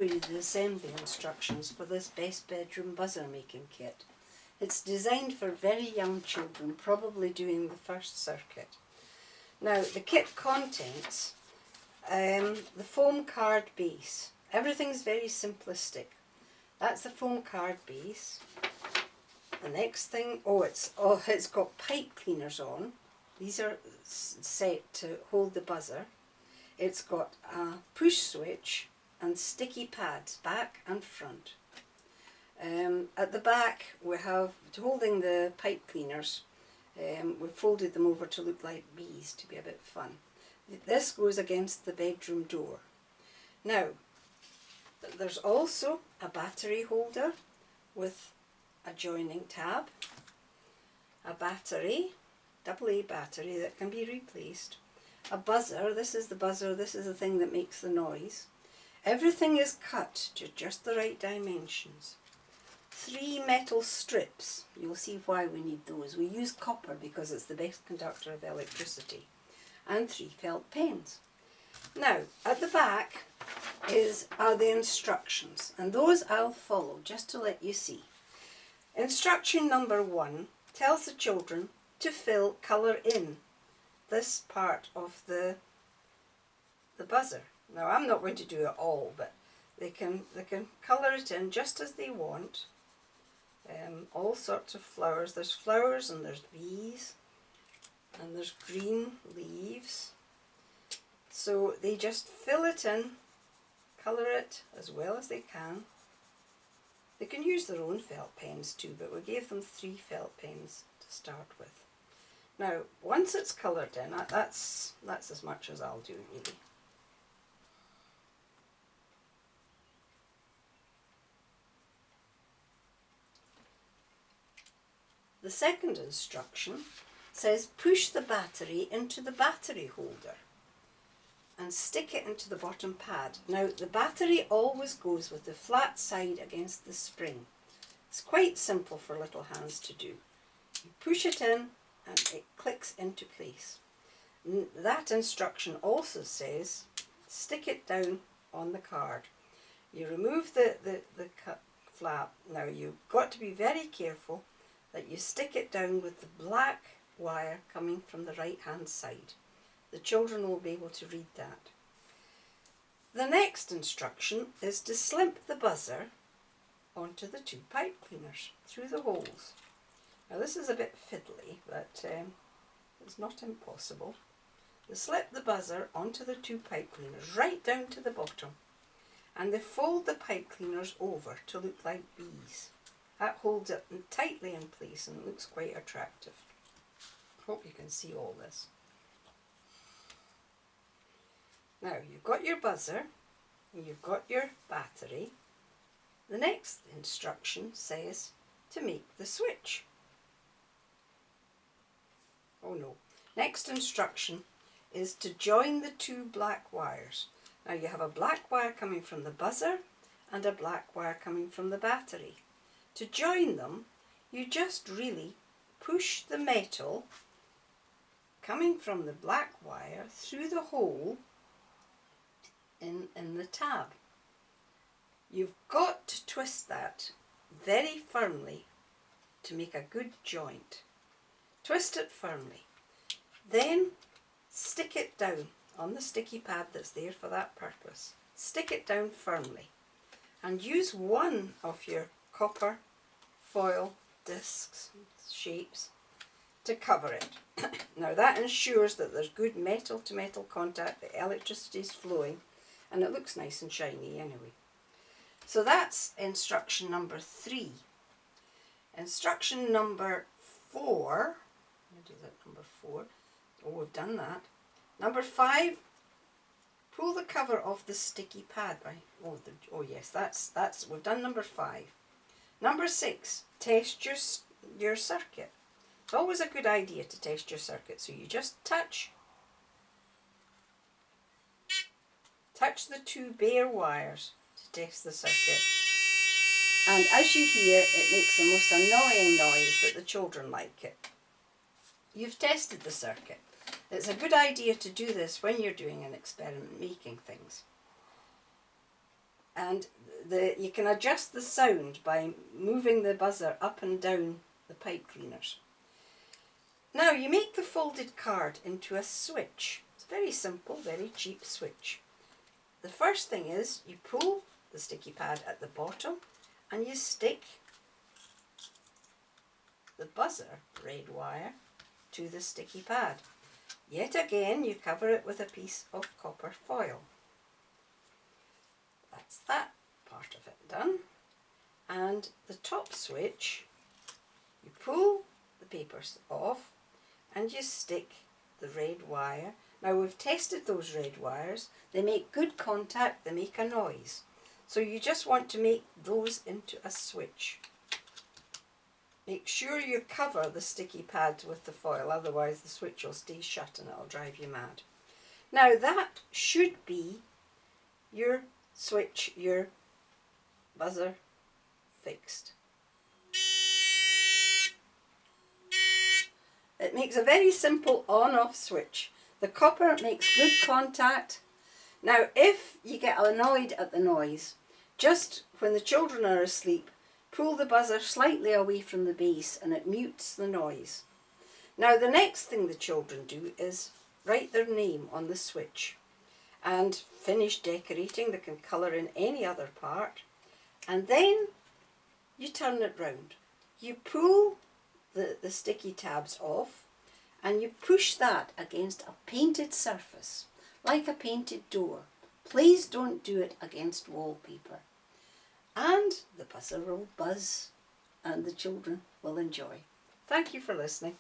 You the assembly instructions for this best bedroom buzzer making kit. It's designed for very young children, probably doing the first circuit. Now the kit contents the foam card base. Everything's very simplistic. That's the foam card base. The next thing, it's got pipe cleaners on. These are set to hold the buzzer. It's got a push switch and sticky pads back and front. At the back we have, holding the pipe cleaners, we've folded them over to look like bees to be a bit fun. This goes against the bedroom door. Now there's also a battery holder with a joining tab, a battery, AA battery that can be replaced, a buzzer. This is the buzzer, this is the thing that makes the noise. Everything is cut to just the right dimensions. 3 metal strips, you'll see why we need those. We use copper because it's the best conductor of electricity. And 3 felt pens. Now, at the back are the instructions, and those I'll follow just to let you see. Instruction number 1 tells the children to colour in this part of the buzzer. Now I'm not going to do it all, but they can colour it in just as they want. All sorts of flowers. There's flowers and there's bees and there's green leaves. So they just fill it in, colour it as well as they can. They can use their own felt pens too, but we gave them 3 felt pens to start with. Now once it's coloured in, that's as much as I'll do really. The second instruction says push the battery into the battery holder and stick it into the bottom pad. Now the battery always goes with the flat side against the spring. It's quite simple for little hands to do. You push it in and it clicks into place. That instruction also says stick it down on the card. You remove the flap. Now you've got to be very careful that you stick it down with the black wire coming from the right hand side. The children will be able to read that. The next instruction is to slip the buzzer onto the 2 pipe cleaners through the holes. Now this is a bit fiddly, but it's not impossible. They slip the buzzer onto the 2 pipe cleaners right down to the bottom, and they fold the pipe cleaners over to look like bees. That holds it tightly in place and it looks quite attractive. Hope you can see all this. Now you've got your buzzer and you've got your battery. The next instruction says to make the switch. Oh no. Next instruction is to join the 2 black wires. Now you have a black wire coming from the buzzer and a black wire coming from the battery. To join them, you just really push the metal coming from the black wire through the hole in the tab. You've got to twist that very firmly to make a good joint. Twist it firmly. Then stick it down on the sticky pad that's there for that purpose. Stick it down firmly and use one of your copper foil discs, shapes, to cover it. Now that ensures that there's good metal to metal contact, the electricity is flowing, and it looks nice and shiny anyway. So that's instruction number 3. Instruction number 4, what is that, number 4? Oh, we've done that. Number 5, pull the cover off the sticky pad. Oh yes, that's we've done number 5. Number 6, test your circuit. It's always a good idea to test your circuit, so you just touch the 2 bare wires to test the circuit. And as you hear, it makes the most annoying noise, but the children like it. You've tested the circuit. It's a good idea to do this when you're doing an experiment making things. And you can adjust the sound by moving the buzzer up and down the pipe cleaners. Now you make the folded card into a switch. It's very simple, very cheap switch. The first thing is you pull the sticky pad at the bottom and you stick the buzzer red wire to the sticky pad. Yet again you cover it with a piece of copper foil. That's that part of it done. And the top switch, you pull the papers off and you stick the red wire. Now we've tested those red wires. They make good contact, they make a noise. So you just want to make those into a switch. Make sure you cover the sticky pad with the foil, otherwise the switch will stay shut and it'll drive you mad. Now that should be your switch, your buzzer fixed. It makes a very simple on-off switch. The copper makes good contact. Now if you get annoyed at the noise, just when the children are asleep, pull the buzzer slightly away from the base and it mutes the noise. Now the next thing the children do is write their name on the switch and finish decorating. They can colour in any other part, and then you turn it round. You pull the sticky tabs off and you push that against a painted surface, like a painted door. Please don't do it against wallpaper. And the buzzer will buzz and the children will enjoy. Thank you for listening.